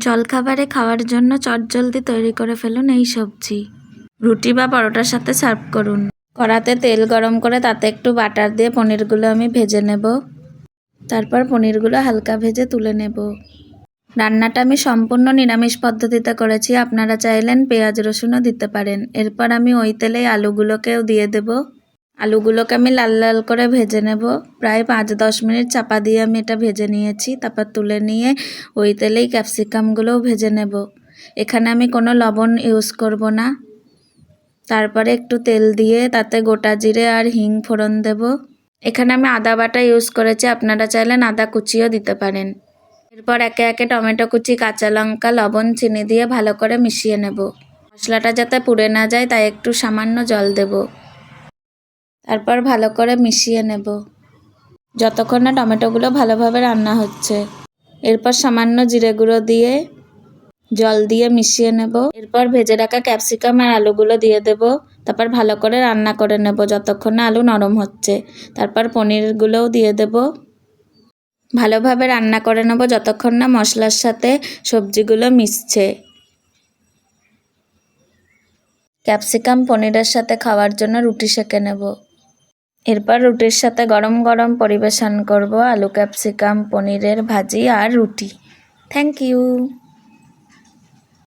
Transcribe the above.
জলখাবারে খাওয়ার জন্য চটজলদি তৈরি করে ফেলুন এই সবজি। রুটি বা পরোটার সাথে সার্ভ করুন। কড়াতে তেল গরম করে তাতে একটু বাটার দিয়ে পনিরগুলো আমি ভেজে নেব। তারপর পনিরগুলো হালকা ভেজে তুলে নেব। রান্নাটা আমি সম্পূর্ণ নিরামিষ পদ্ধতিতে করেছি, আপনারা চাইলেন পেঁয়াজ রসুনও দিতে পারেন। এরপর আমি ওই তেলেই আলুগুলোকেও দিয়ে দেব। আলুগুলোকে আমি লাল লাল করে ভেজে নেব। প্রায় 5-10 মিনিট চাপা দিয়ে আমি এটা ভেজে নিয়েছি। তারপর তুলে নিয়ে ওই তেলেই ক্যাপসিকামগুলোও ভেজে নেব। এখানে আমি কোনো লবণ ইউজ করব না। তারপরে একটু তেল দিয়ে তাতে গোটা জিরে আর হিং ফোড়ন দেব। এখানে আমি আদা বাটা ইউজ করেছি, আপনারা চাইলেন আদা কুচিও দিতে পারেন। এরপর একে একে টমেটো কুচি, কাঁচা লঙ্কা, লবণ, চিনি দিয়ে ভালো করে মিশিয়ে নেব। মশলাটা যাতে পুড়ে না যায় তাই একটু সামান্য জল দেব। তারপর ভালো করে মিশিয়ে নেব যতক্ষণ না টমেটোগুলো ভালোভাবে রান্না হচ্ছে। এরপর সামান্য জিরে গুঁড়ো দিয়ে জল দিয়ে মিশিয়ে নেব। এরপর ভেজে রাখা ক্যাপসিকাম আর আলুগুলো দিয়ে দেব। তারপর ভালো করে রান্না করে নেব যতক্ষণ না আলু নরম হচ্ছে। তারপর পনিরগুলোও দিয়ে দেব। ভালোভাবে রান্না করে নেব যতক্ষণ না মশলার সাথে সবজিগুলো মিশছে। ক্যাপসিকাম পনিরের সাথে খাওয়ার জন্য রুটি সেঁকে নেব। এরপর রুটির সাথে গরম গরম পরিবেশন করব আলু ক্যাপসিকাম পনিরের ভাজি আর রুটি। Thank you.